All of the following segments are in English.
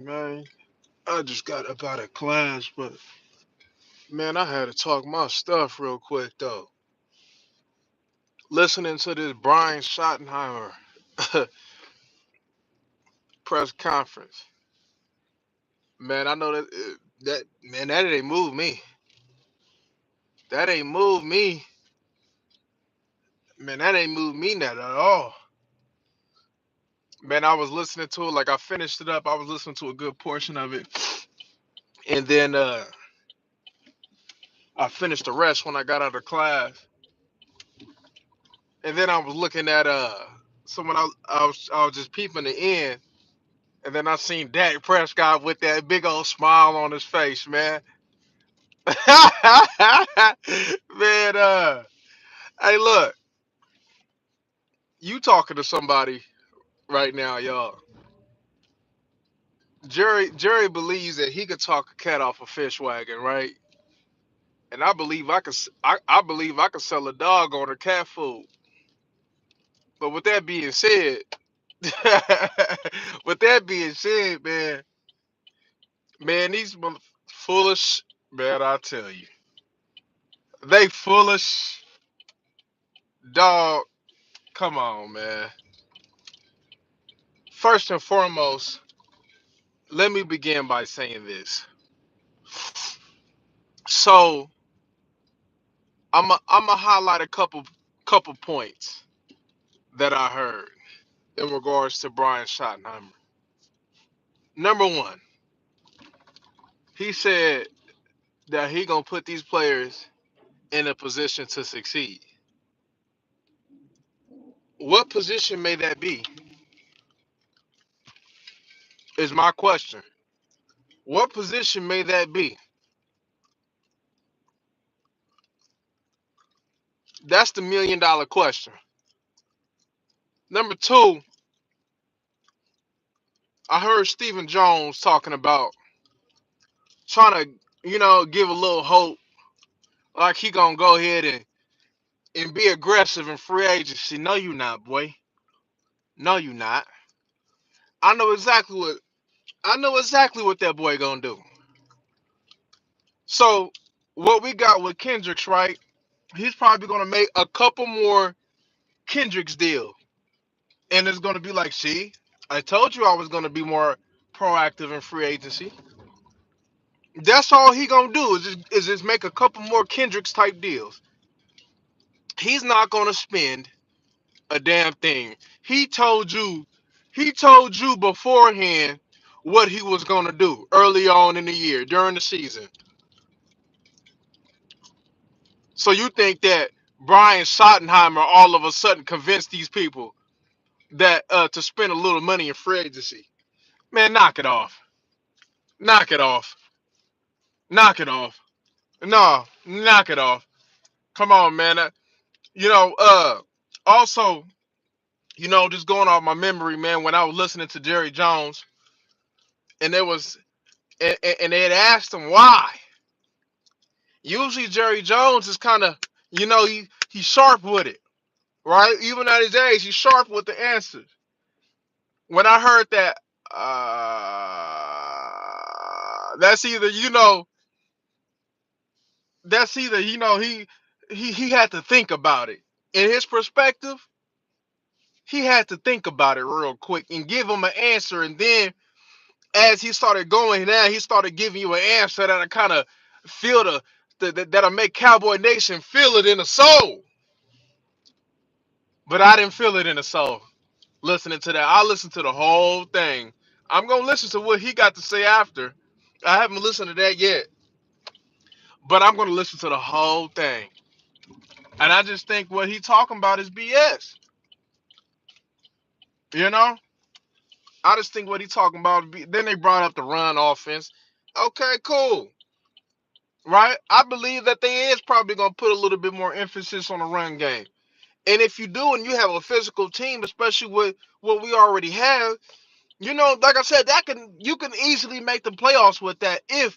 Man, I just got up out of class, but man, I had to talk my stuff real quick though. Listening to this Brian Schottenheimer press conference, man, I know that man that ain't moved me. That ain't moved me. Man, that ain't moved me not at all. Man, I was listening to it like I finished it up. I was listening to a good portion of it, and then I finished the rest when I got out of class. And then I was looking at someone I was just peeping the end. And then I seen Dak Prescott with that big old smile on his face, man. Man, hey, look, you talking to somebody right now, y'all. Jerry believes that he could talk a cat off a fish wagon, right? And I believe I believe I could sell a dog on a cat food. But with that being said, with that being said, man, these foolish, man, I tell you, they foolish dog. Come on, man. First and foremost, let me begin by saying this. So I'm a highlight a couple points that I heard in regards to Brian Schottenheimer. Number one, he said that he gonna put these players in a position to succeed. What position may that be? Is my question. What position may that be? That's the $1 million question. Number two, I heard Stephen Jones talking about trying to, give a little hope, like he gonna go ahead and be aggressive in free agency. No, you not, boy. No, you not. I know exactly what that boy gonna do. So what we got with Kendricks, right? He's probably gonna make a couple more Kendricks deal, and it's gonna be like, see, I told you I was gonna be more proactive in free agency. That's all he gonna do is just make a couple more Kendricks type deals. He's not gonna spend a damn thing. He told you beforehand what he was gonna do early on in the year during the season. So you think that Brian Schottenheimer all of a sudden convinced these people that to spend a little money in free agency? Man, knock it off. Knock it off. Knock it off. No, knock it off. Come on, man. You know, also, just going off my memory, man, when I was listening to Jerry Jones, and there was, and they had asked him why. Usually Jerry Jones is kind of, he's sharp with it, right? Even at his age, he's sharp with the answers. When I heard that, that's either, he had to think about it. In his perspective, he had to think about it real quick and give him an answer, and then as he started going down, he started giving you an answer that'll kind of feel that'll make Cowboy Nation feel it in the soul. But I didn't feel it in the soul listening to that. I listened to the whole thing. I'm gonna listen to what he got to say after. I haven't listened to that yet, but I'm gonna listen to the whole thing. And I just think what he talking about is BS. You know, I just think what he talking about. Then they brought up the run offense. Okay, cool. Right? I believe that they is probably gonna put a little bit more emphasis on the run game. And if you do, and you have a physical team, especially with what we already have, like I said, you can easily make the playoffs with that if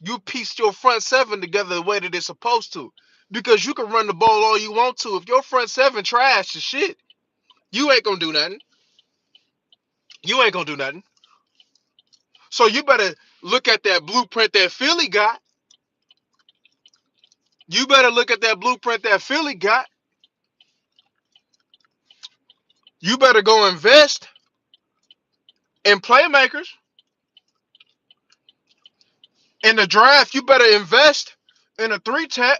you piece your front seven together the way that it's supposed to. Because you can run the ball all you want to. If your front seven trash as shit, you ain't gonna do nothing. You ain't gonna do nothing. So you better look at that blueprint that Philly got. You better look at that blueprint that Philly got. You better go invest in playmakers. In the draft, you better invest in a three tech.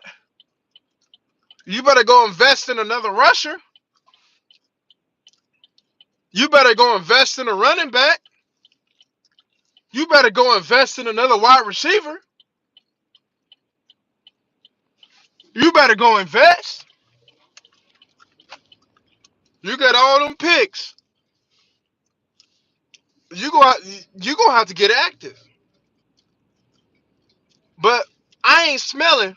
You better go invest in another rusher. You better go invest in a running back. You better go invest in another wide receiver. You better go invest. You got all them picks. You go out, you gonna have to get active. But I ain't smelling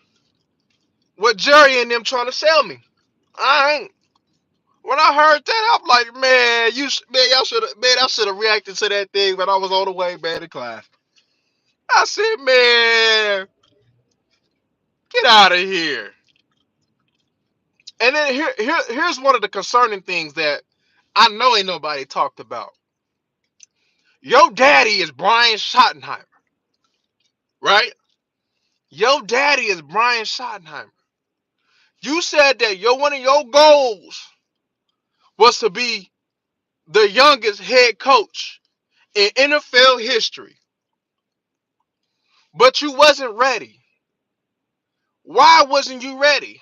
what Jerry and them trying to sell me. I ain't. When I heard that, I'm like, man, I should have reacted to that thing when I was on the way back to class. I said, man, get out of here. And then here's one of the concerning things that I know ain't nobody talked about. Your daddy is Brian Schottenheimer, right? Your daddy is Brian Schottenheimer. You said that one of your goals was to be the youngest head coach in NFL history, but you wasn't ready. Why wasn't you ready?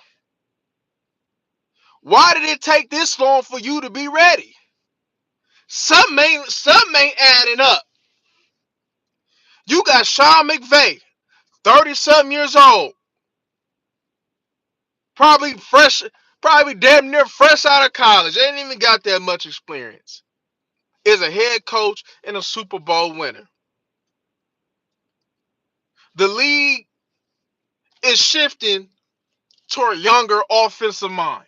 Why did it take this long for you to be ready? Something ain't adding up. You got Sean McVay, 30-something years old, probably fresh, probably damn near fresh out of college. Ain't even got that much experience. Is a head coach and a Super Bowl winner. The league is shifting toward younger offensive minds.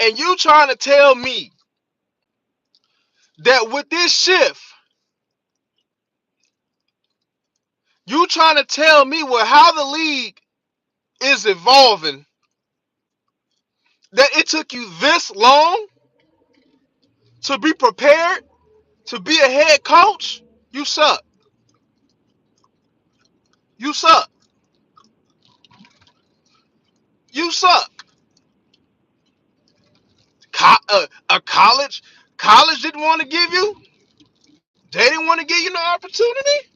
And you trying to tell me that with this shift, you trying to tell me with how the league is evolving, that it took you this long to be prepared to be a head coach? You suck. You suck. You suck. A college didn't want to give you. They didn't want to give you no opportunity.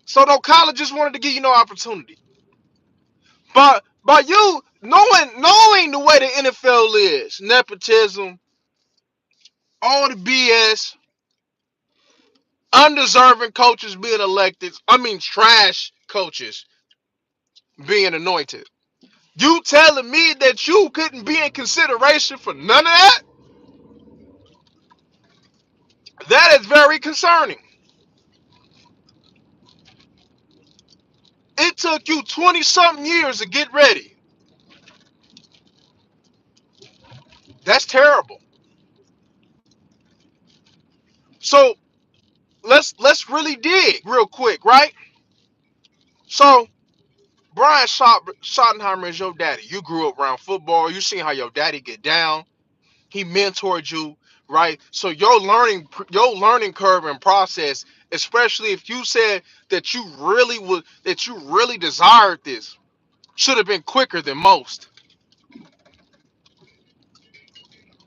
So no colleges wanted to give you no opportunity. But by you knowing the way the NFL is, nepotism, all the BS, undeserving coaches being elected, I mean trash coaches being anointed. You telling me that you couldn't be in consideration for none of that? That is very concerning. It took you 20 something years to get ready. That's terrible. So let's really dig real quick, right? So Brian Schottenheimer is your daddy. You grew up around football. You seen how your daddy get down. He mentored you, right? So your learning curve and process, especially if you said that you really desired this, should have been quicker than most.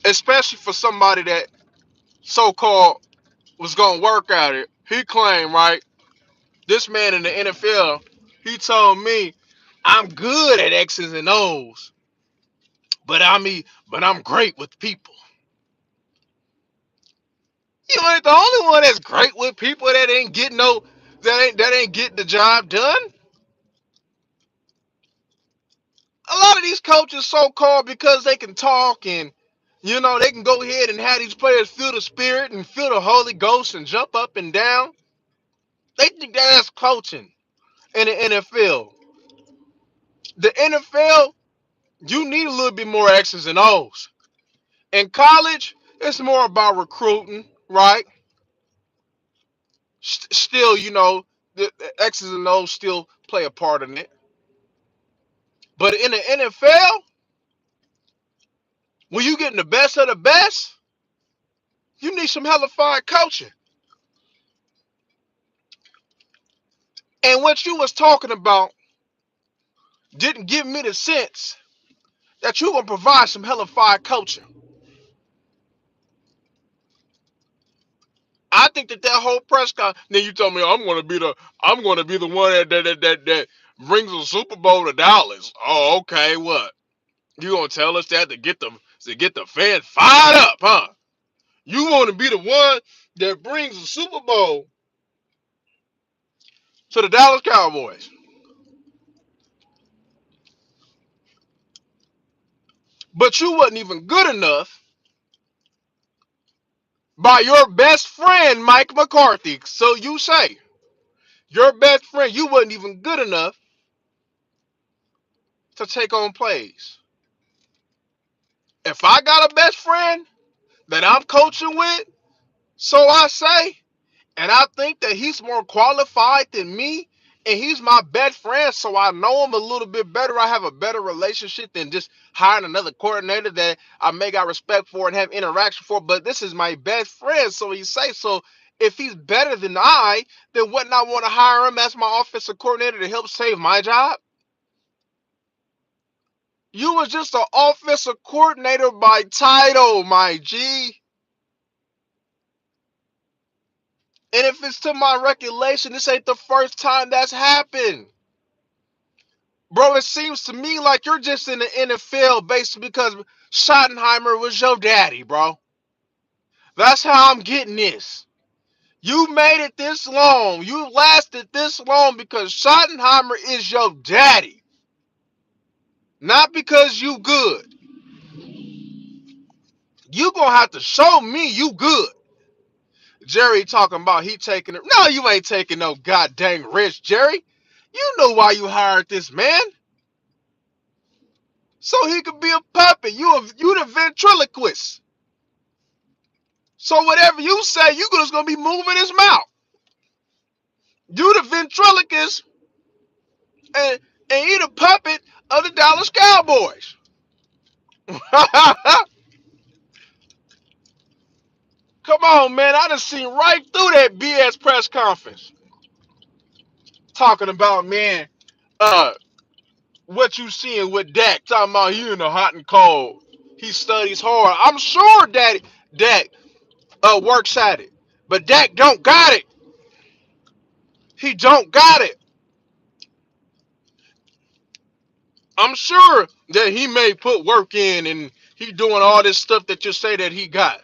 Especially for somebody that so-called was gonna work at it. He claimed, right? This man in the NFL, he told me, I'm good at X's and O's, but I'm great with people. You ain't the only one that's great with people that ain't getting the job done. A lot of these coaches so called because they can talk and they can go ahead and have these players feel the spirit and feel the Holy Ghost and jump up and down. They think that's coaching in the NFL. The NFL, you need a little bit more X's and O's. In college, it's more about recruiting, right? Still, the X's and O's still play a part in it. But in the NFL, When you getting the best of the best, you need some hella fire coaching. And what you was talking about didn't give me the sense that you gonna provide some hella fire coaching. I think that whole press con. Then you told me I'm gonna be the one that brings the Super Bowl to Dallas. Oh, okay, what? You gonna tell us that to get the fans fired up, huh? You want to be the one that brings the Super Bowl to the Dallas Cowboys, but you wasn't even good enough by your best friend Mike McCarthy. So you say your best friend, you wasn't even good enough to take on plays. If I got a best friend that I'm coaching with, so I say, and I think that he's more qualified than me, and he's my best friend, so I know him a little bit better. I have a better relationship than just hiring another coordinator that I may got respect for and have interaction for. But this is my best friend, so he say so. If he's better than I, then wouldn't I want to hire him as my offensive coordinator to help save my job? You was just an offensive coordinator by title, my G. And if it's to my recollection, this ain't the first time that's happened. Bro, it seems to me like you're just in the NFL basically because Schottenheimer was your daddy, bro. That's how I'm getting this. You made it this long. You lasted this long because Schottenheimer is your daddy. Not because you good. You gonna have to show me you good. Jerry talking about he taking it. No, you ain't taking no goddamn risk, Jerry. You know why you hired this man. So he could be a puppet. You the ventriloquist. So whatever you say, you just gonna be moving his mouth. You the ventriloquist and he the puppet of the Dallas Cowboys. Come on, man. I done seen right through that BS press conference. Talking about, man, uh, what you seeing with Dak. Talking about he in the hot and cold. He studies hard. I'm sure that Dak works at it. But Dak don't got it. He don't got it. I'm sure that he may put work in and he doing all this stuff that you say that he got.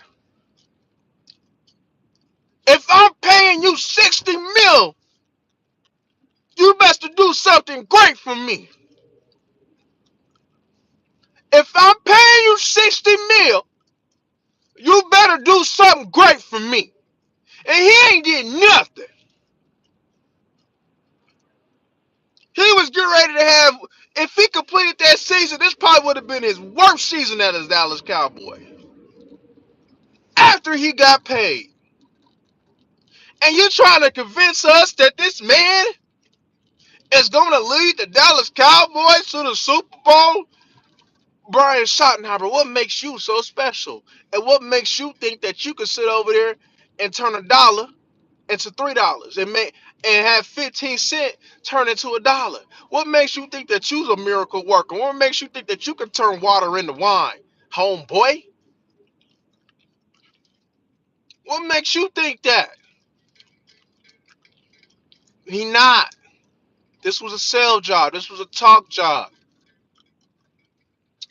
If I'm paying you 60 mil, you best to do something great for me. If I'm paying you 60 mil, you better do something great for me. And he ain't getting nothing. He was getting ready to have, if he completed that season, this probably would have been his worst season as a Dallas Cowboy. After he got paid. And you trying to convince us that this man is going to lead the Dallas Cowboys to the Super Bowl? Brian Schottenheimer, what makes you so special? And what makes you think that you can sit over there and turn $1 into $3 and have 15 cents turn into $1? What makes you think that you's a miracle worker? What makes you think that you can turn water into wine, homeboy? What makes you think that? He not. This was a sell job. This was a talk job.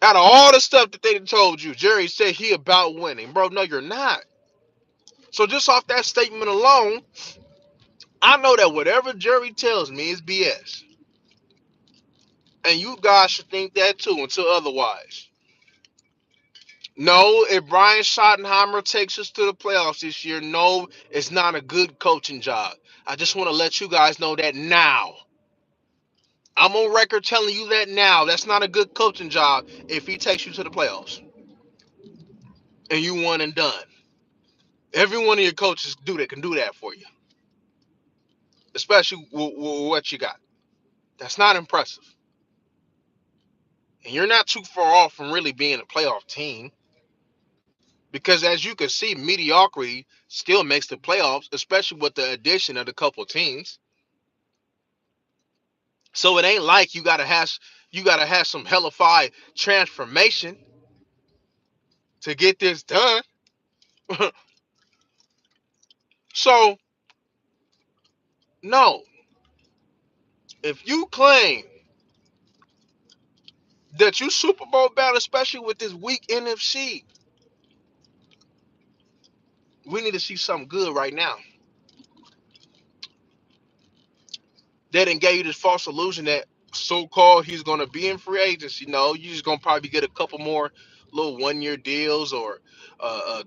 Out of all the stuff that they told you, Jerry said he about winning. Bro, no, you're not. So just off that statement alone, I know that whatever Jerry tells me is BS. And you guys should think that too until otherwise. No, if Brian Schottenheimer takes us to the playoffs this year, no, it's not a good coaching job. I just want to let you guys know that now. I'm on record telling you that now. That's not a good coaching job if he takes you to the playoffs and you one and done. Every one of your coaches can do that for you, especially with what you got. That's not impressive. And you're not too far off from really being a playoff team. Because as you can see, mediocrity still makes the playoffs, especially with the addition of a couple teams. So it ain't like you gotta have some hellified transformation to get this done. So no, if you claim that you Super Bowl bound, especially with this weak NFC, we need to see something good right now. They didn't give you this false illusion that so-called he's gonna be in free agency. No, you just gonna probably get a couple more little 1 year deals or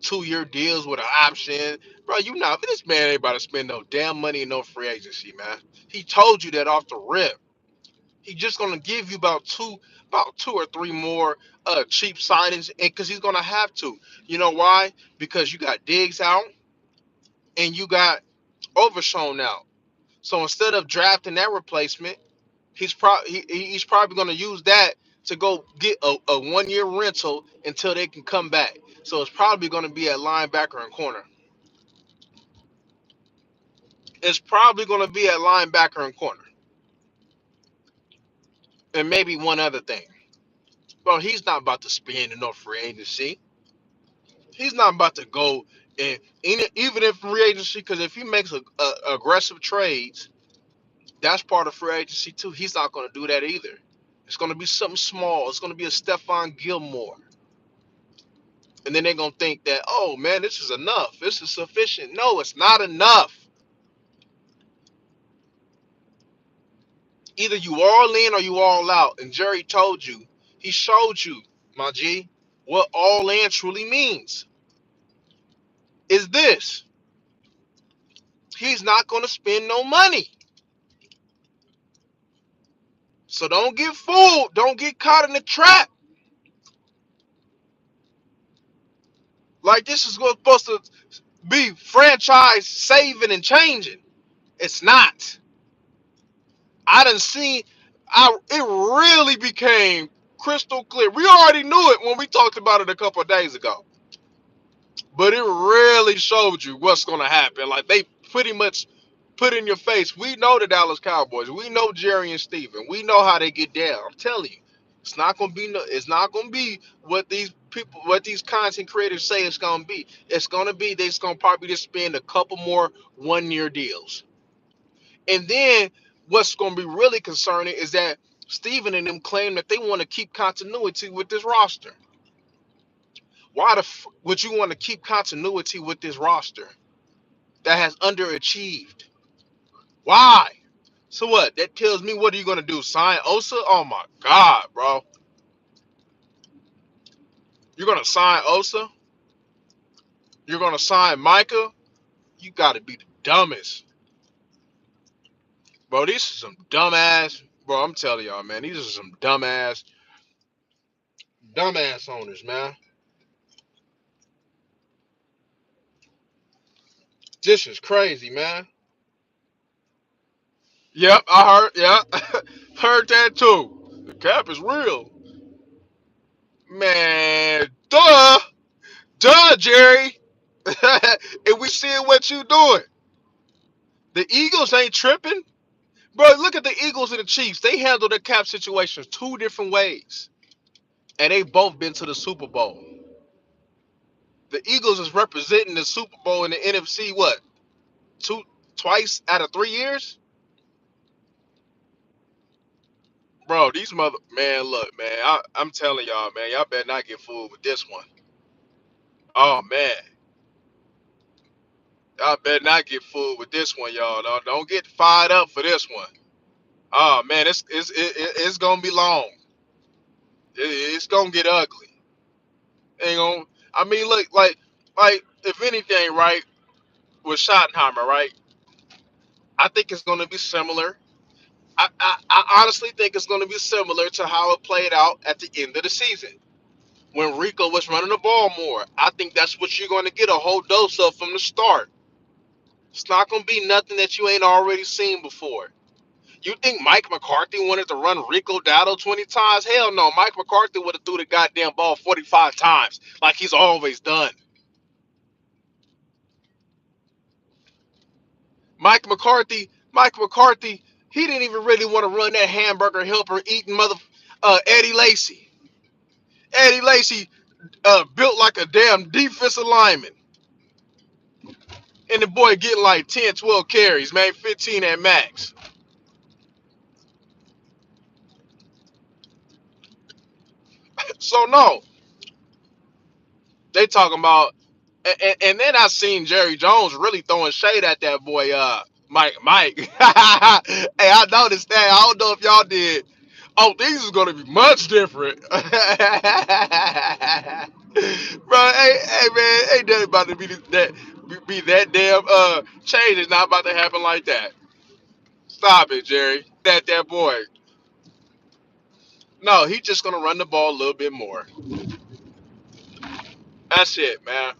2 year deals with an option. Bro, you not this man ain't about to spend no damn money in no free agency, man. He told you that off the rip. He just gonna give you about two or three more cheap signings, and because he's gonna have to. You know why? Because you got Diggs out and you got Overshown out. So instead of drafting that replacement, he's probably going to use that to go get a 1 year rental until they can come back. So it's probably going to be at linebacker and corner. It's probably going to be at linebacker and corner, and maybe one other thing. Bro, he's not about to spend enough free agency. He's not about to go and even in free agency, because if he makes aggressive trades, that's part of free agency too. He's not going to do that either. It's going to be something small. It's going to be a Stephon Gilmore. And then they're gonna think that, oh man, this is enough. This is sufficient. No, it's not enough. Either you all in or you all out. And Jerry told you, he showed you, my G, what all in truly means. Is this? He's not gonna spend no money. So don't get fooled. Don't get caught in the trap. Like this is what's supposed to be franchise saving and changing. It's not. I done seen it really became crystal clear. We already knew it when we talked about it a couple of days ago. But it really showed you what's gonna happen. Like they pretty much put in your face. We know the Dallas Cowboys. We know Jerry and Steven. We know how they get down. I'm telling you. It's not gonna be what these content creators say it's gonna be. It's gonna be they're just gonna probably just spend a couple more 1 year deals. And then what's going to be really concerning is that Steven and them claim that they want to keep continuity with this roster. Why would you want to keep continuity with this roster that has underachieved? Why? So what? That tells me what are you going to do? Sign Osa? Oh my God, bro. You're going to sign Osa? You're going to sign Micah? You got to be the dumbest. Bro, these are some dumbass. Bro, I'm telling y'all, man. These are some dumbass owners, man. This is crazy, man. Yep, I heard. Yeah, heard that too. The cap is real, man. Duh, Jerry. And we seeing what you doing. The Eagles ain't tripping, bro. Look at the Eagles and the Chiefs. They handle their cap situations two different ways, and they both been to the Super Bowl. The Eagles is representing the Super Bowl in the NFC. What twice out of 3 years, bro? These man. Look, man. I'm telling y'all, man. Y'all better not get fooled with this one. Oh man. Y'all better not get fooled with this one, y'all. Don't get fired up for this one. Oh man, it's gonna be long. It's gonna get ugly. Ain't gonna. I mean, look, like if anything, right, with Schottenheimer, right? I think it's gonna be similar. I honestly think it's gonna be similar to how it played out at the end of the season when Rico was running the ball more. I think that's what you're gonna get a whole dose of from the start. It's not gonna be nothing that you ain't already seen before. You think Mike McCarthy wanted to run Rico Dowdle 20 times? Hell no. Mike McCarthy would have threw the goddamn ball 45 times like he's always done. Mike McCarthy, he didn't even really want to run that hamburger helper eating Eddie Lacy. Eddie Lacy built like a damn defensive lineman. And the boy getting like 10, 12 carries, man, 15 at max. So no, they talking about, and then I seen Jerry Jones really throwing shade at that boy, Mike. Hey, I noticed that. I don't know if y'all did. Oh, things is gonna be much different, bro. Hey, man, ain't nothing about to be that damn change is not about to happen like that. Stop it, Jerry. That boy. No, he's just gonna run the ball a little bit more. That's it, man.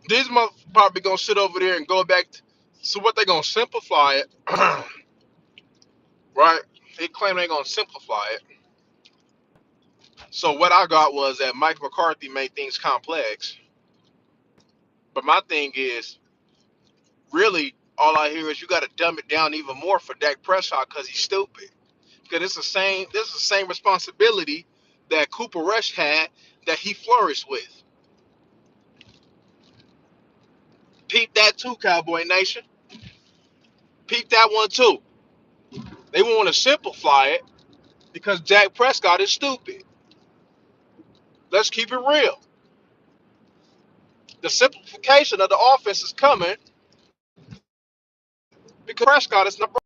These motherfuckers probably gonna sit over there and go back. So what they gonna simplify it, right? They claim they gonna simplify it. So what I got was that Mike McCarthy made things complex. But my thing is, really, all I hear is you got to dumb it down even more for Dak Prescott because he's stupid. Because it's the same. This is the same responsibility that Cooper Rush had that he flourished with. Peep that too, Cowboy Nation. Peep that one too. They want to simplify it because Dak Prescott is stupid. Let's keep it real. The simplification of the offense is coming because Prescott is number.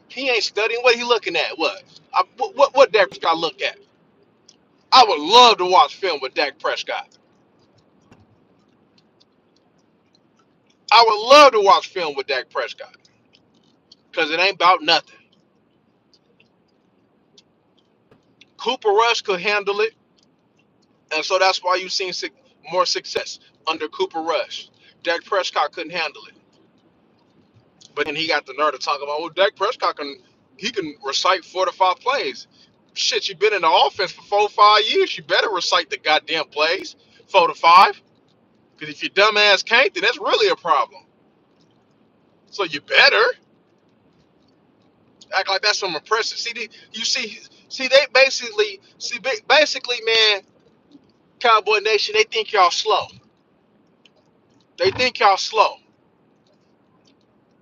He ain't studying. What he looking at? What Dak Prescott look at? I would love to watch film with Dak Prescott. I would love to watch film with Dak Prescott because it ain't about nothing. Cooper Rush could handle it, and so that's why you've seen more success under Cooper Rush. Dak Prescott couldn't handle it, but then he got the nerve to talk about, well, Dak Prescott can recite 4 to 5 plays. Shit, you've been in the offense for 4 or 5 years. You better recite the goddamn plays, 4 to 5. Because if your dumb ass can't, then that's really a problem. So you better act like that's some impressive. They basically, man, Cowboy Nation, they think y'all slow. They think y'all slow.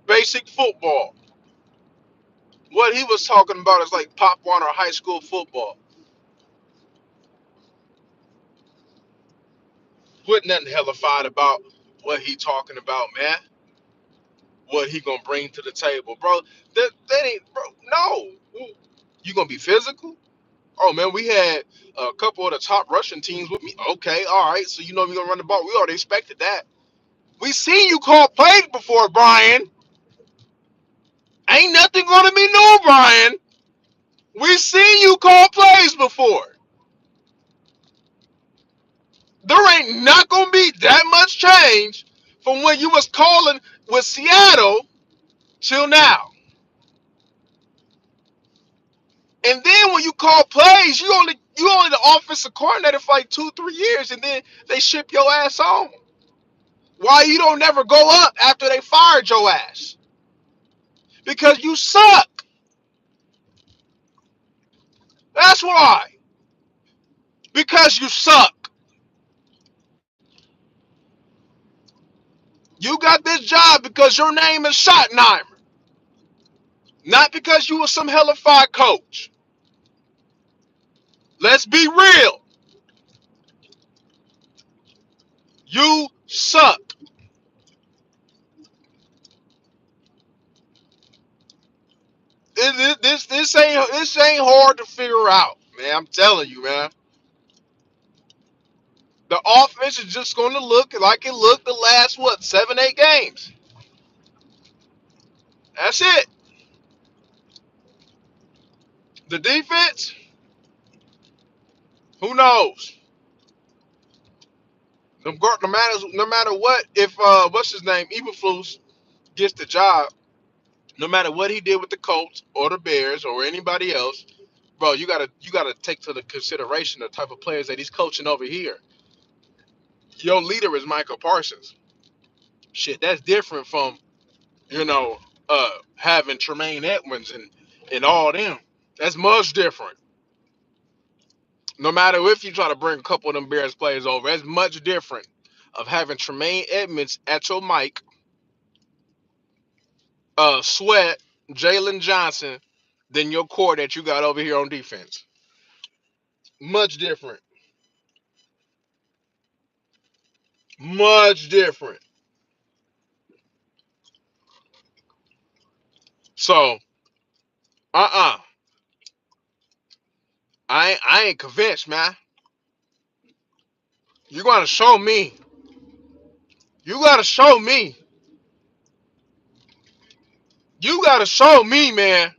Basic football. What he was talking about is like Pop Warner high school football. Wasn't nothing hellified about what he talking about, man. What he gonna bring to the table, bro? That ain't, bro. No, you gonna be physical? Oh man, we had a couple of the top Russian teams with me. Okay, all right. So you know we're gonna run the ball. We already expected that. We seen you call plays before, Brian. Ain't nothing gonna be new, Brian. We seen you call plays before. There ain't not gonna be that much change from when you was calling with Seattle till now. And then when you call plays, you only the offensive coordinator for like 2, 3 years, and then they ship your ass on. Why you don't never go up after they fired your ass? Because you suck. That's why. Because you suck. You got this job because your name is Schottenheimer, not because you were some hellified coach. Let's be real. You suck. This ain't hard to figure out, man. I'm telling you, man. The offense is just going to look like it looked the last 7, 8 games. That's it. The defense, who knows? No matter what, if what's his name, Eberflus gets the job, no matter what he did with the Colts or the Bears or anybody else, bro, you gotta take to the consideration the type of players that he's coaching over here. Your leader is Michael Parsons. Shit, that's different from you know having Tremaine Edmonds and all them. That's much different. No matter if you try to bring a couple of them Bears players over, it's much different of having Tremaine Edmonds at your mic, Sweat, Jalen Johnson, than your core that you got over here on defense. Much different. Much different. So, uh-uh. I ain't convinced, man. You gotta show me. You gotta show me. You gotta show me, man.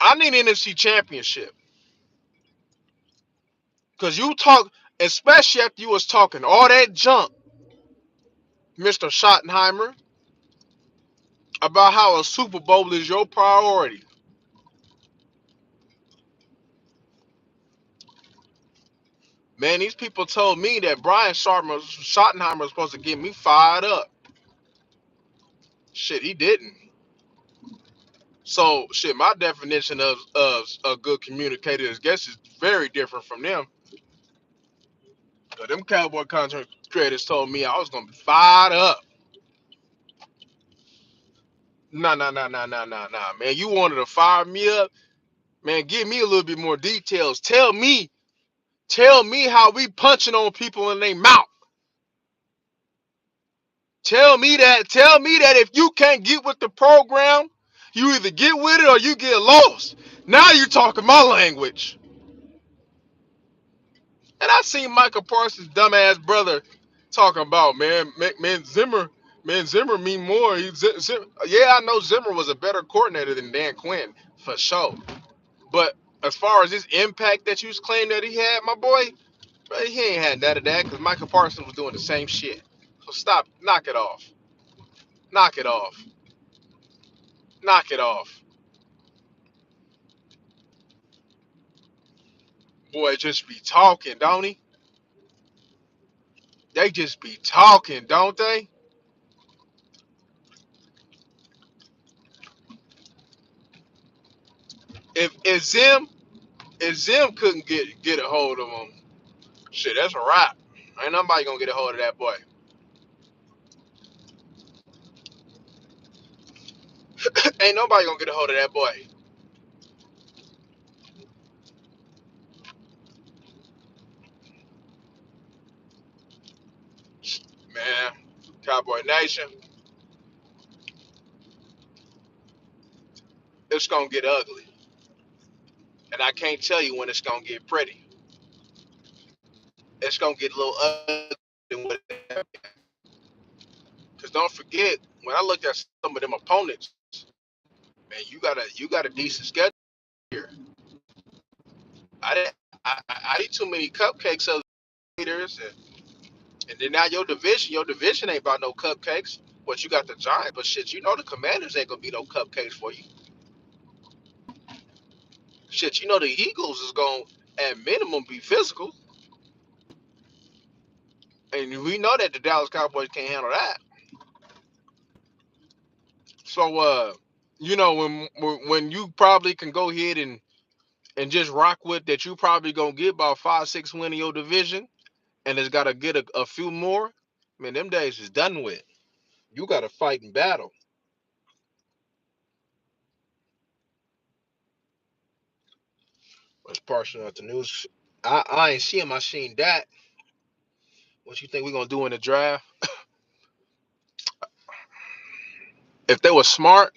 I need an NFC championship. Cause you talk, especially after you was talking all that junk, Mr. Schottenheimer, about how a Super Bowl is your priority. Man, these people told me that Schottenheimer was supposed to get me fired up. Shit, he didn't. So, shit, my definition of a good communicator is guess is very different from them. Them Cowboy content creators told me I was gonna be fired up. Nah, nah, nah, nah, nah, nah, nah, man. You wanted to fire me up, man. Give me a little bit more details. Tell me how we punching on people in their mouth. Tell me that. Tell me that if you can't get with the program, you either get with it or you get lost. Now you talking my language. And I seen Michael Parsons' dumbass brother talking about man Zimmer mean more. Yeah, I know Zimmer was a better coordinator than Dan Quinn for sure. But as far as his impact that you claim that he had, my boy, bro, he ain't had none of that because Michael Parsons was doing the same shit. So stop, knock it off, knock it off, knock it off. Boy, just be talking, don't he? They just be talking, don't they? If Zim couldn't get a hold of him, shit, that's a wrap. Ain't nobody gonna get a hold of that boy. Ain't nobody gonna get a hold of that boy. Man, Cowboy Nation, it's gonna get ugly. And I can't tell you when it's gonna get pretty. It's gonna get a little ugly. Because don't forget, when I looked at some of them opponents, man, you got a decent schedule here. I didn't I eat too many cupcakes of leaders and then now your division ain't about no cupcakes. But you got the Giants, but shit, you know the Commanders ain't gonna be no cupcakes for you. Shit, you know the Eagles is gonna at minimum be physical. And we know that the Dallas Cowboys can't handle that. So when you probably can go ahead and just rock with that, you probably gonna get about 5, 6 win in your division, and it's gotta get a few more. Man, them days is done with. You gotta fight and battle. That's partial of the news. I ain't seeing. I seen that. What you think we gonna do in the draft? If they were smart,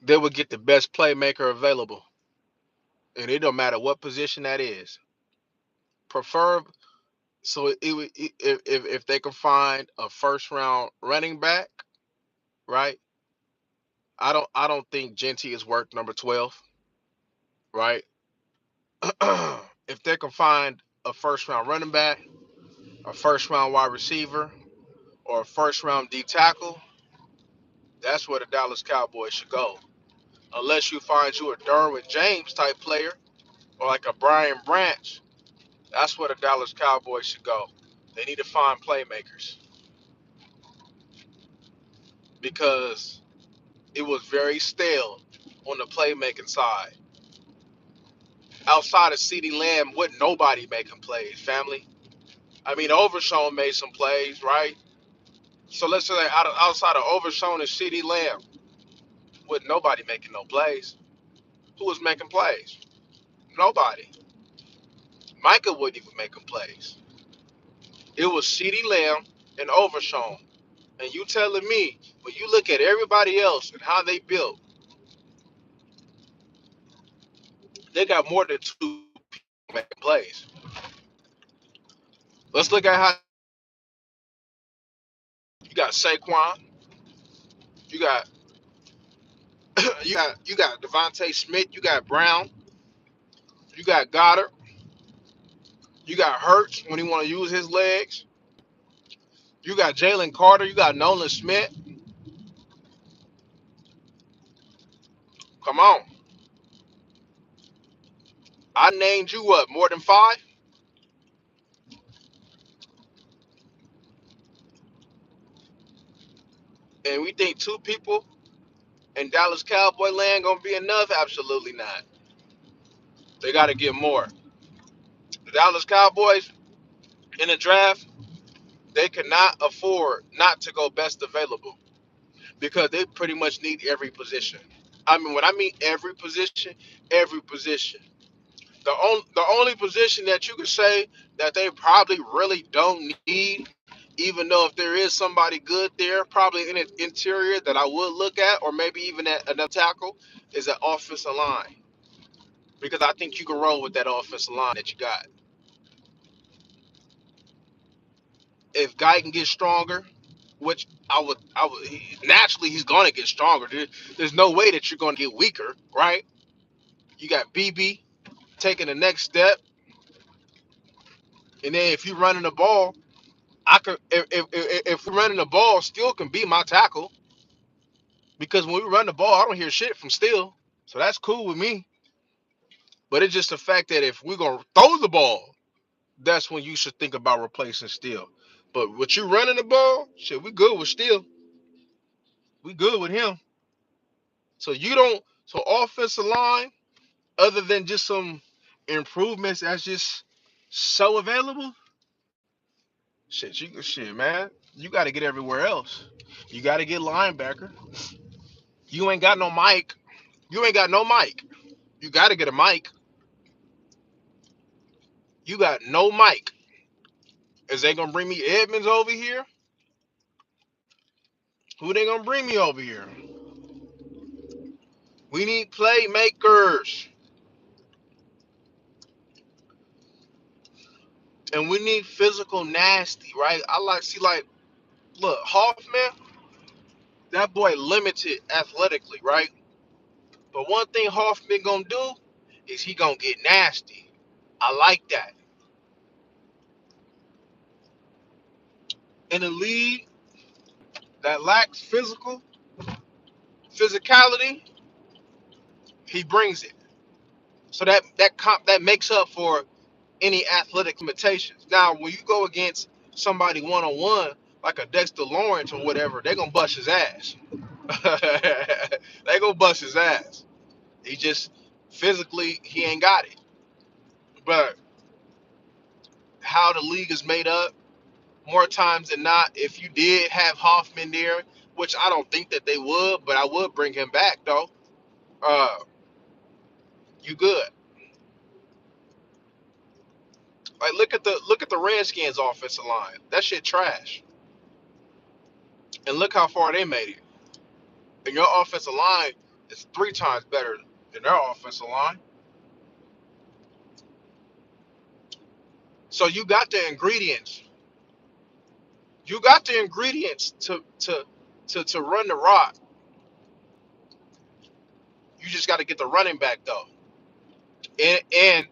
they would get the best playmaker available, and it don't matter what position that is. Prefer so if they can find a first round running back, right? I don't think Genty is worth number 12, right? If they can find a first round running back, a first round wide receiver, or a first round D tackle, that's where the Dallas Cowboys should go. Unless you find you a Derwin James type player or like a Brian Branch, that's where the Dallas Cowboys should go. They need to find playmakers because it was very stale on the playmaking side. Outside of CeeDee Lamb, wasn't nobody making plays, family. I mean, Overshown made some plays, right? So let's say outside of Overshown and CeeDee Lamb, wasn't nobody making no plays. Who was making plays? Nobody. Micah wasn't even making plays. It was CeeDee Lamb and Overshown. And you telling me, when you look at everybody else and how they built, they got more than two making plays. Let's look at how you got Saquon, you got you got Devontae Smith, you got Brown, you got Goddard, you got Hurts when he want to use his legs, you got Jalen Carter, you got Nolan Smith. Come on, I named you what, more than five, and we think two people in Dallas Cowboy land gonna be enough? Absolutely not. They got to get more. The Dallas Cowboys in the draft, they cannot afford not to go best available because they pretty much need every position. I mean, when I mean every position, every position. The only position that you could say that they probably really don't need, even though if there is somebody good there, probably in the interior that I would look at, or maybe even at another tackle, is an offensive line. Because I think you can roll with that offensive line that you got. If Guy can get stronger, which naturally he's gonna get stronger. There's no way that you're gonna get weaker, right? You got BB taking the next step, and then if you're running the ball, I could if we're running the ball, Steele can be my tackle because when we run the ball, I don't hear shit from Steele, so that's cool with me. But it's just the fact that if we're gonna throw the ball, that's when you should think about replacing Steele. But with you running the ball, shit, we good with Steele. We good with him. So you don't. So offensive line, other than just some improvements that's just so available, shit, man. You got to get everywhere else. You got to get linebacker. You ain't got no Mike. You ain't got no Mike. You got to get a Mike. You got no Mike. Is they gonna bring me Edmonds over here? Who they gonna bring me over here? We need playmakers, and we need physical nasty, right? I like see like look Hoffman. That boy limited athletically, right? But one thing Hoffman gonna do is he gonna get nasty. I like that. In a league that lacks physicality, he brings it. So that makes up for any athletic limitations. Now, when you go against somebody one on one, like a Dexter Lawrence or whatever, they gonna bust his ass. They gonna bust his ass. He just physically he ain't got it. But how the league is made up, more times than not, if you did have Hoffman there, which I don't think that they would, but I would bring him back though. Uh, you good? Like look at the Redskins offensive line. That shit trash. And look how far they made it. And your offensive line is three times better than their offensive line. So you got the ingredients. You got the ingredients to run the rock. You just got to get the running back though. And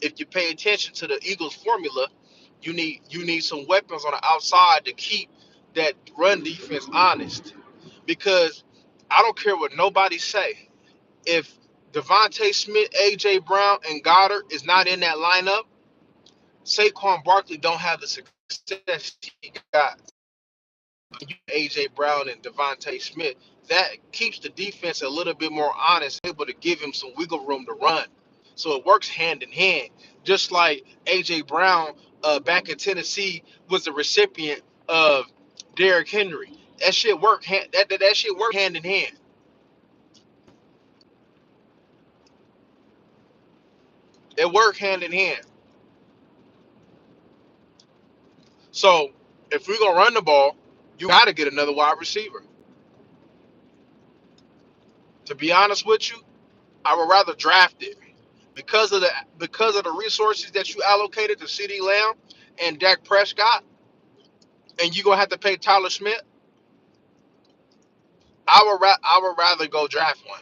if you pay attention to the Eagles formula, you need some weapons on the outside to keep that run defense honest. Because I don't care what nobody say. If Devontae Smith, AJ Brown, and Goddard is not in that lineup, Saquon Barkley don't have the success he got. AJ Brown and Devontae Smith, that keeps the defense a little bit more honest, able to give him some wiggle room to run. So it works hand in hand. Just like AJ Brown back in Tennessee was the recipient of Derrick Henry. That shit worked that shit worked hand in hand. It worked hand in hand. So if we're gonna run the ball, you gotta get another wide receiver. To be honest with you, I would rather draft it because of the resources that you allocated to CeeDee Lamb and Dak Prescott, and you gonna have to pay Tyler Smith. I would rather go draft one.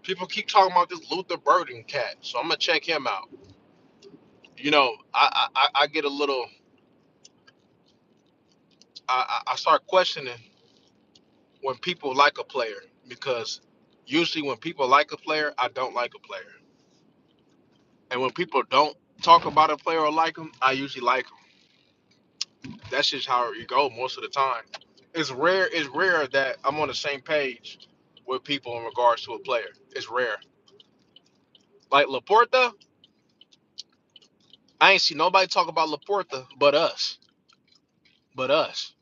People keep talking about this Luther Burden cat, so I'm gonna check him out. You know, I get a little I start questioning when people like a player because usually when people like a player, I don't like a player, and when people don't talk about a player or like him, I usually like him. That's just how it go most of the time. It's rare that I'm on the same page with people in regards to a player. It's rare. Like Laporta, I ain't see nobody talk about Laporta but us. But us.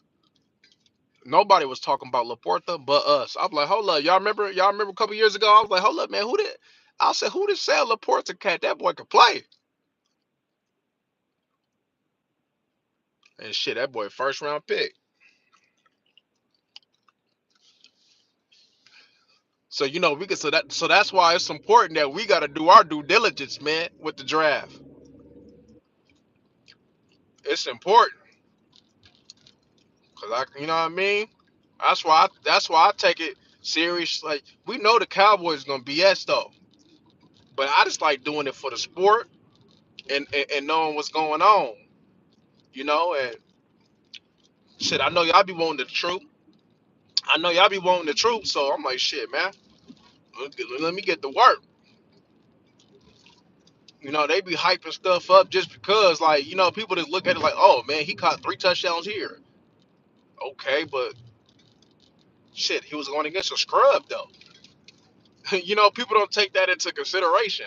Nobody was talking about Laporta but us. I'm like, hold up, y'all remember a couple years ago? I was like, hold up, man, I said, who did sell Laporta cat? That boy could play. And shit, that boy first round pick. So we can so that's why it's important that we gotta do our due diligence, man, with the draft. It's important. Cause you know what I mean? That's why I take it serious. Like we know the Cowboys gonna BS though, but I just like doing it for the sport and knowing what's going on. And shit, I know y'all be wanting the truth. I know y'all be wanting the truth, so I'm like, shit, man. Let me get to work. They be hyping stuff up just because, like, people just look at it like, oh man, he caught 3 touchdowns here. Okay, but shit, he was going against a scrub though. People don't take that into consideration.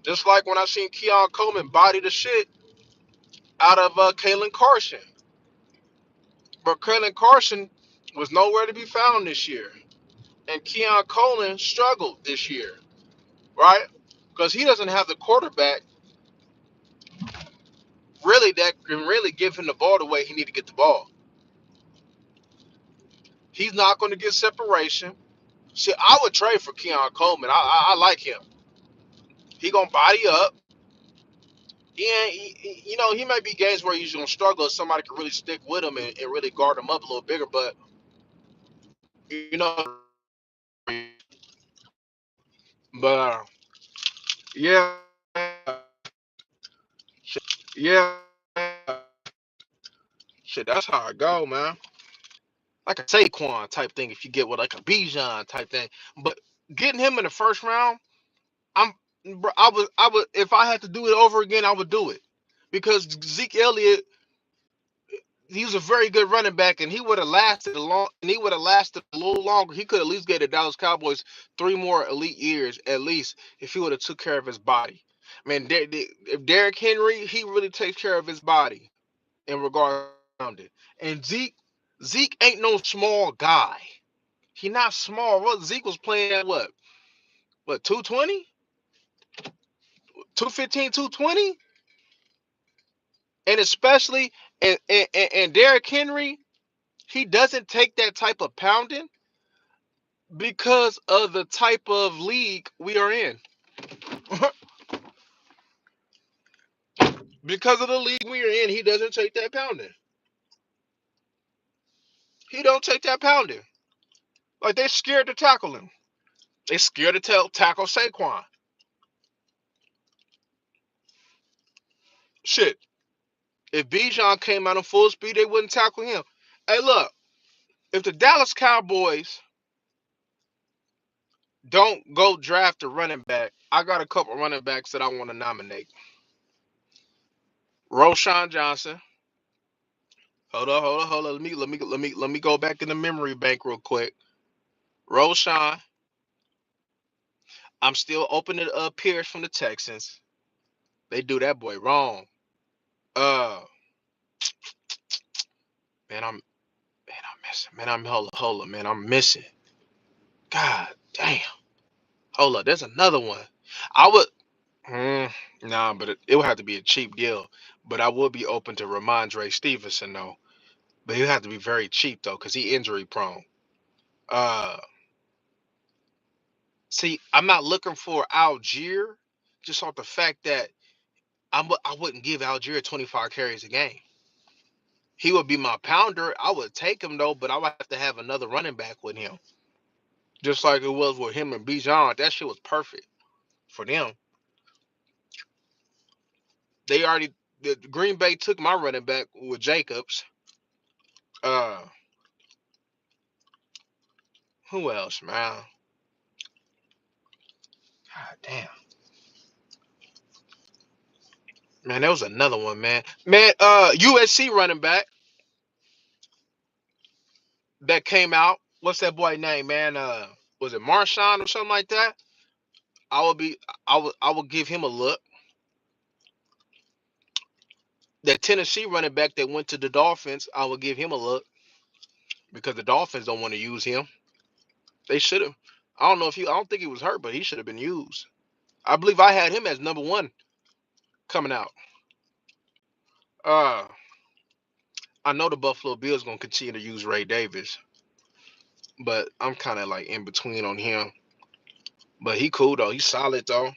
Just like when I seen Keon Coleman body the shit out of Kalen Carson. But Kalen Carson was nowhere to be found this year. And Keon Coleman struggled this year, right? Because he doesn't have the quarterback really that can really give him the ball the way he need to get the ball. He's not going to get separation. See, I would trade for Keon Coleman. I like him. He going to body up. Yeah, he might be games where he's going to struggle if somebody can really stick with him and really guard him up a little bigger. But, you know, but yeah, yeah, shit, that's how I go, man. Like a Saquon type thing, if you get with like a Bijan type thing. But getting him in the first round, I'm, bro, I would, if I had to do it over again, I would do it because Zeke Elliott, he was a very good running back, and he would have lasted a little longer. He could at least get the Dallas Cowboys 3 more elite years at least if he would have took care of his body. Man, if Derrick Henry, he really takes care of his body in regard around it. And Zeke ain't no small guy. He not small. What Zeke was playing at what 220, 215, 220, and especially and Derrick Henry, he doesn't take that type of pounding because of the type of league we are in. Because of the league we are in, he doesn't take that pounding. He don't take that pounding. Like they scared to tackle him. They scared to tackle Saquon. Shit. If Bijan came out in full speed, they wouldn't tackle him. Hey, look. If the Dallas Cowboys Don't go draft a running back. I got a couple running backs that I want to nominate. Roshan Johnson. Hold on. Let me go back in the memory bank real quick. Roshan. I'm still opening up Pierce from the Texans. They do that boy wrong. Uh, I'm missing. Man, I'm hold up, man. I'm missing. God damn. Hold up. There's another one. I would. Mm, nah, but it would have to be a cheap deal. But I would be open to Ramondre Stevenson though. But he'd have to be very cheap though, cause he injury prone. Uh, see, I'm not looking for Algier, just off the fact that I wouldn't give Algier 25 carries a game. He would be my pounder. I would take him though, but I would have to have another running back with him, just like it was with him and Bijan. That shit was perfect for them. They already the Green Bay took my running back with Jacobs. Uh, who else, man? God damn, man, there was another one, man. Man, USC running back that came out. What's that boy name, man? Was it Marshawn or something like that? I would be, I would give him a look. That Tennessee running back that went to the Dolphins, I would give him a look because the Dolphins don't want to use him. They should have. I don't know if he. I don't think he was hurt, but he should have been used. I believe I had him as number one coming out. Uh, I know the Buffalo Bills gonna continue to use Ray Davis, but I'm kind of like in between on him. But he cool though. He's solid though.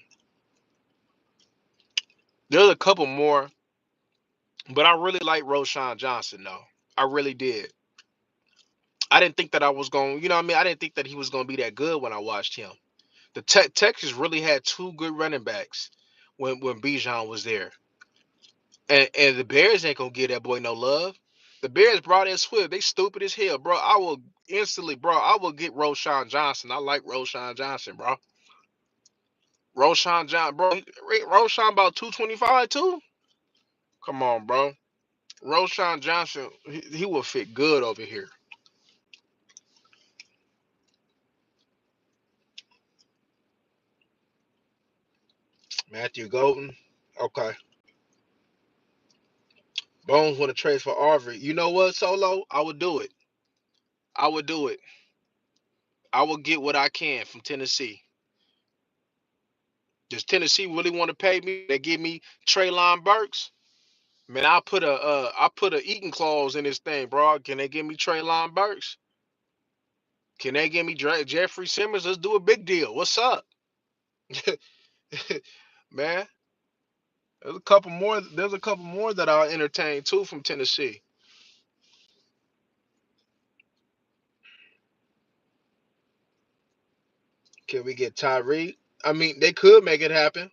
There's a couple more, but I really like Roshan Johnson though. I really did. I didn't think that I was going. You know what I mean? I didn't think that he was gonna be that good when I watched him. The Texas really had two good running backs when Bijan was there. And the Bears ain't gonna give that boy no love. The Bears brought in Swift. They stupid as hell, bro. I will instantly, bro. I will get Roshan Johnson. I like Roshan Johnson, bro. Roshan Johnson, bro. Roshan about 225 too. Come on, bro. Roshan Johnson, he will fit good over here. Matthew Golden. Okay. Bones want to trade for Arvin. You know what, Solo? I would do it. I would do it. I will get what I can from Tennessee. Does Tennessee really want to pay me? They give me Traylon Burks. Man, I put a eating clause in this thing, bro. Can they give me Traylon Burks? Can they give me Jeffrey Simmons? Let's do a big deal. What's up, man? There's a couple more. There's a couple more that I'll entertain too from Tennessee. Can we get Tyreek? I mean, they could make it happen.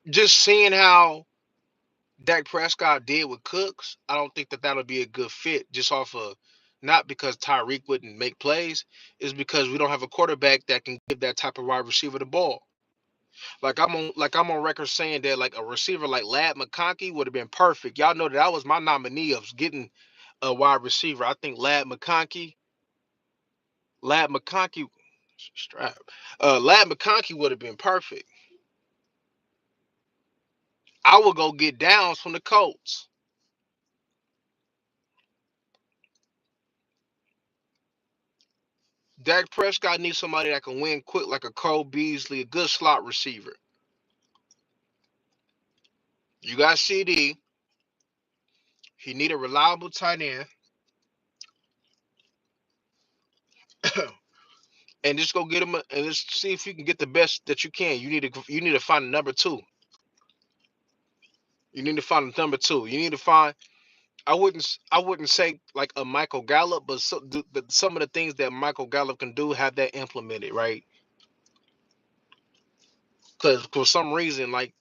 Just seeing how Dak Prescott did with Cooks, I don't think that that'll be a good fit. Just off of not because Tyreek wouldn't make plays, is because we don't have a quarterback that can give that type of wide receiver the ball. Like I'm on record saying that like a receiver like Lad McConkey would have been perfect. Y'all know that was my nominee of getting a wide receiver. I think Lad McConkey, strap, Lad McConkey would have been perfect. I would go get Downs from the Colts. Dak Prescott needs somebody that can win quick like a Cole Beasley, a good slot receiver. You got CD. He need a reliable tight end, and just go get him and just see if you can get the best that you can. You need to find a number two. You need to find a number two. You need to find. I wouldn't say like a Michael Gallup, but some of the things that Michael Gallup can do have that implemented right. Because for some reason, like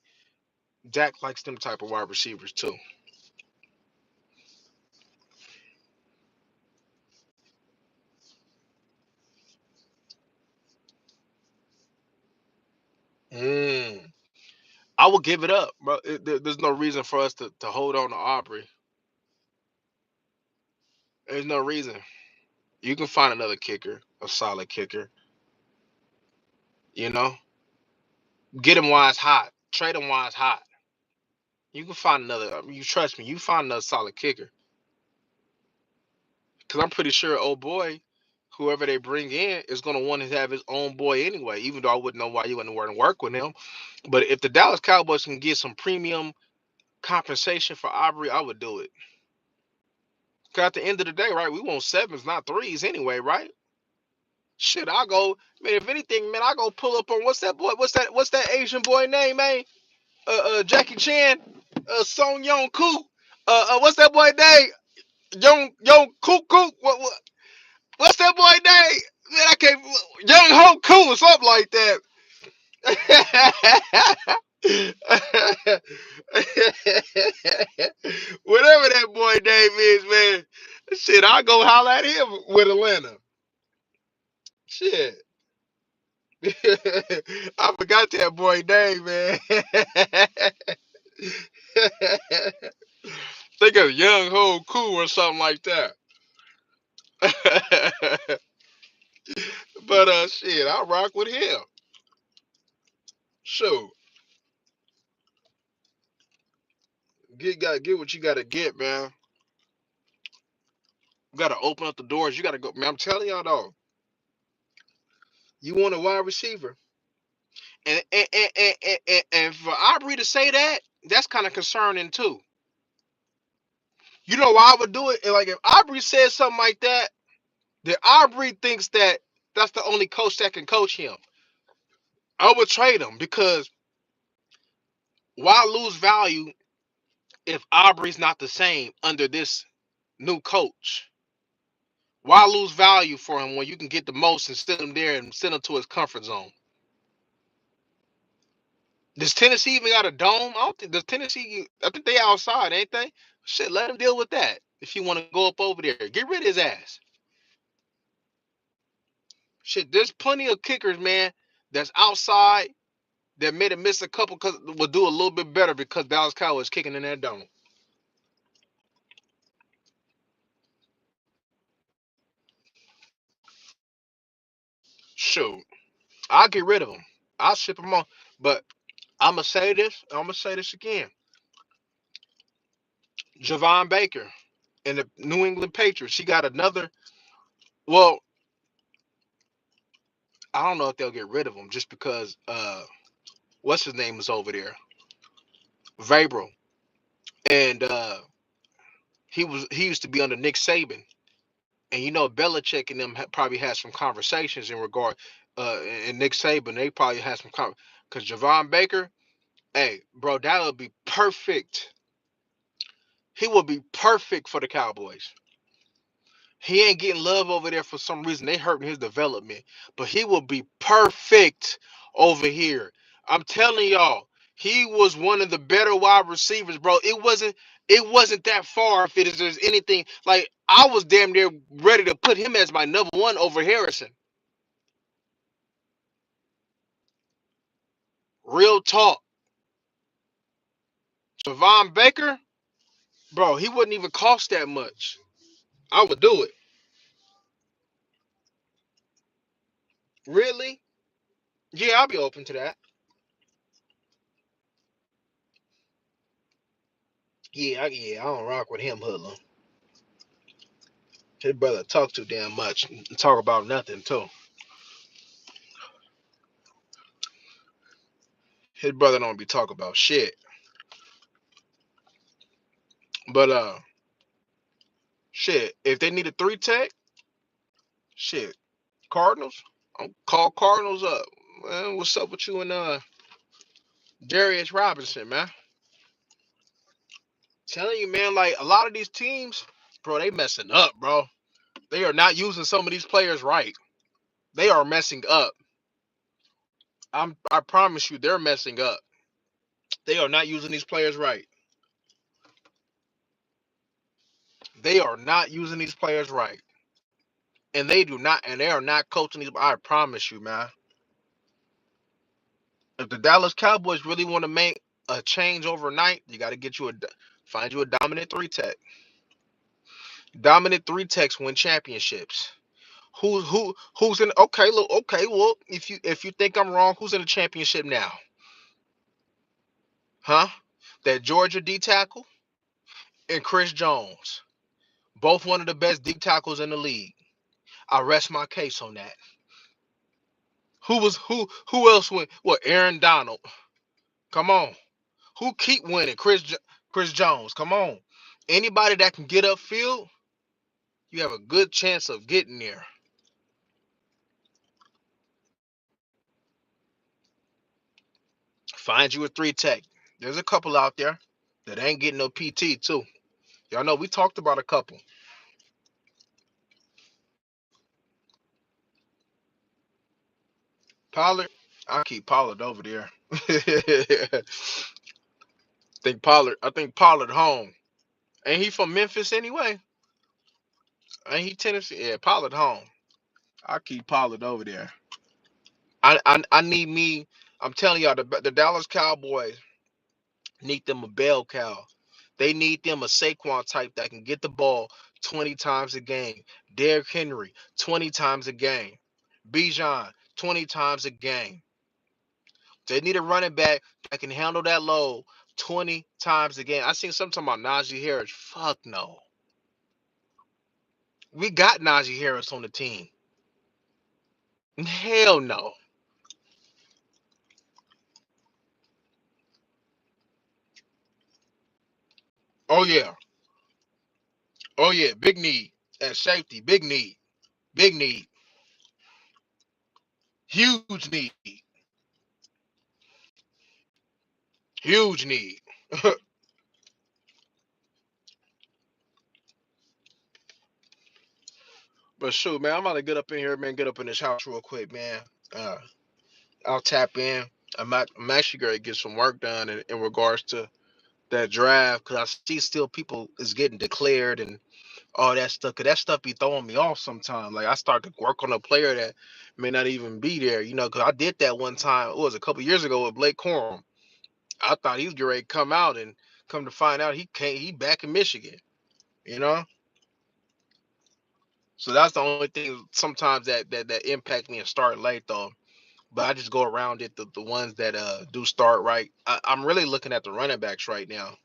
Dak likes them type of wide receivers too. I will give it up, bro. There's no reason for us to hold on to Aubrey. There's no reason. You can find another kicker, a solid kicker. You know, get him while it's hot. Trade him while it's hot. You can find another. I mean, you trust me. You find another solid kicker. Because I'm pretty sure, old boy, whoever they bring in is gonna want to have his own boy anyway. Even though I wouldn't know why you wouldn't want to work with him. But if the Dallas Cowboys can get some premium compensation for Aubrey, I would do it. Cause at the end of the day, right, we want sevens, not threes anyway, right? Shit, I go, man. If anything, man, I go pull up on what's that boy? What's that Asian boy name, man? Jackie Chan, Song Yong Koo. What's that boy name? Young Koo Koo. What's that boy name? Man, I can't. Young Ho Koo or something like that. Whatever that boy name is, man. Shit, I'll go holler at him with Atlanta. Shit. I forgot that boy name, man. Think of Young Ho Koo or something like that. But shit, I rock with him. Shoot. Get what you gotta get, man. You gotta open up the doors. You gotta go. Man, I'm telling y'all though. You want a wide receiver. And for Aubrey to say that, that's kind of concerning too. You know why I would do it? And like if Aubrey says something like that, then Aubrey thinks that that's the only coach that can coach him. I would trade him because why lose value if Aubrey's not the same under this new coach? Why lose value for him when you can get the most and send him there and send him to his comfort zone? Does Tennessee even got a dome? I don't think does Tennessee. I think they outside, ain't they? Shit, let him deal with that. If you want to go up over there, get rid of his ass. Shit, there's plenty of kickers, man, that's outside that made a miss a couple because will do a little bit better because Dallas Cowboys kicking in that dome. Shoot, I'll get rid of him. I'll ship him on. But I'm gonna say this. I'm gonna say this again. Javon Baker and the New England Patriots. She got another. Well, I don't know if they'll get rid of him just because what's his name is over there, Vrabel, and he used to be under Nick Saban, and you know Belichick and them probably had some conversations in regard, and Nick Saban they probably had some because Javon Baker, hey bro, that would be perfect. He would be perfect for the Cowboys. He ain't getting love over there for some reason. They hurting his development, but he will be perfect over here. I'm telling y'all, he was one of the better wide receivers, bro. It wasn't that far. If it is there's anything like I was damn near ready to put him as my number one over Harrison. Real talk. Javon Baker, bro, he wouldn't even cost that much. I would do it. Really? Yeah, I'll be open to that. Yeah, I don't rock with him, Hoodlum. His brother talk too damn much. And talk about nothing too. His brother don't be talking about shit. But shit. If they need a three tech, shit. Cardinals. I'll call Cardinals up. Man, what's up with you and Darius Robinson, man? Telling you, man, like a lot of these teams, bro, they messing up, bro. They are not using some of these players right. They are messing up. I promise you, they're messing up. They are not using these players right. They are not using these players right. And they are not coaching these. I promise you, man. If the Dallas Cowboys really want to make a change overnight, you got to find you a dominant three tech. Dominant three techs win championships. Who's in? Okay, look, okay. Well, if you think I'm wrong, who's in the championship now? Huh? That Georgia D tackle and Chris Jones, both one of the best D tackles in the league. I rest my case on that. Who else went? What? Aaron Donald. Come on. Who keep winning? Chris Jones. Come on. Anybody that can get upfield, you have a good chance of getting there. Find you a three tech. There's a couple out there that ain't getting no PT too. Y'all know we talked about a couple. Pollard, I keep Pollard over there. I think Pollard home. Ain't he from Memphis anyway? Ain't he Tennessee? Yeah, Pollard home. I keep Pollard over there. I need me. I'm telling y'all, the Dallas Cowboys need them a bell cow. They need them a Saquon type that can get the ball 20 times a game. Derrick Henry 20 times a game. Bijan 20 times a game. They need a running back that can handle that load 20 times a game. I seen something about Najee Harris. Fuck no. We got Najee Harris on the team. Hell no. Oh yeah. Oh yeah. Big need at safety. Big need. Big need. Huge need. Huge need. But shoot, man, I'm about to get up in here, man. Get up in this house real quick, man. Uh, I'll tap in. I'm actually gonna get some work done in regards to that draft because I see still people is getting declared and all that stuff. Cause that stuff be throwing me off sometimes. Like I start to work on a player that may not even be there, you know. Cause I did that one time. It was a couple years ago with Blake Corum. I thought he was getting ready to come out, and come to find out he can't. He back in Michigan, you know. So that's the only thing sometimes that impact me and start late though. But I just go around it the ones that do start right. I'm really looking at the running backs right now.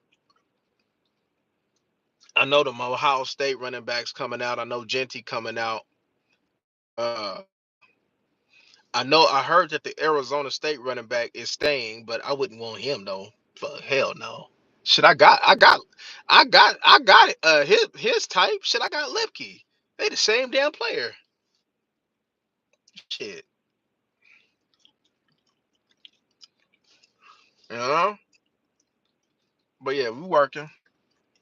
I know the Ohio State running backs coming out. I know Genty coming out. Uh, I know I heard that the Arizona State running back is staying, but I wouldn't want him though. Fuck hell no. Shit, I got it. His type. Shit, I got Lipke. They the same damn player. Shit, you know. But yeah, we working.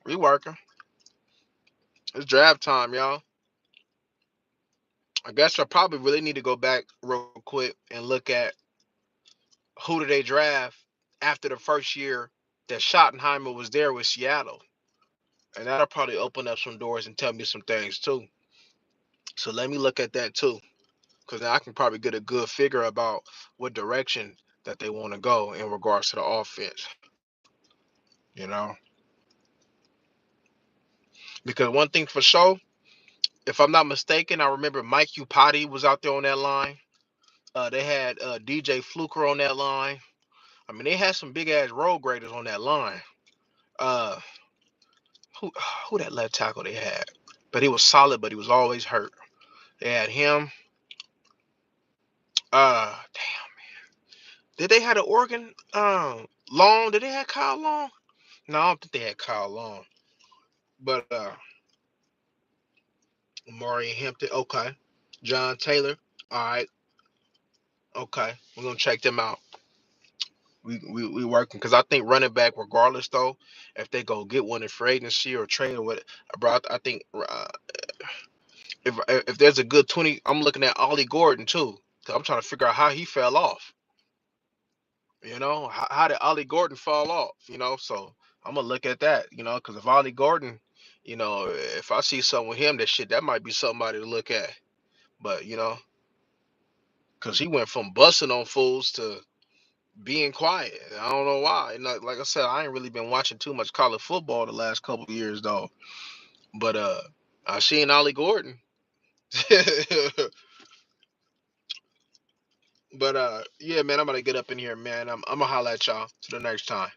We working. It's draft time, y'all. I guess I probably really need to go back real quick and look at who did they draft after the first year that Schottenheimer was there with Seattle. And that'll probably open up some doors and tell me some things too. So let me look at that too. Because I can probably get a good figure about what direction that they want to go in regards to the offense. You know? Because one thing for sure, if I'm not mistaken, I remember Mike Upati was out there on that line. They had DJ Fluker on that line. I mean, they had some big ass road graders on that line. Uh, who who that left tackle they had? But he was solid, but he was always hurt. They had him. Damn. Did they have the Oregon Long? Did they have Kyle Long? No, I don't think they had Kyle Long. But Maury Hampton, okay. John Taylor, all right, okay. We're gonna check them out. We working because I think running back, regardless though, if they go get one in free agency or trade or what, bro, I think if there's a good 20, I'm looking at Ollie Gordon too. So I'm trying to figure out how he fell off. You know, how did Ollie Gordon fall off? You know, so I'm gonna look at that. You know, because if Ollie Gordon, you know, if I see something with him, that might be somebody to look at. But you know, because he went from busting on fools to being quiet. I don't know why. Like I said, I ain't really been watching too much college football the last couple of years though. But I seen Ollie Gordon. But yeah, man, I'm gonna get up in here, man. I'm gonna holler at y'all to the next time.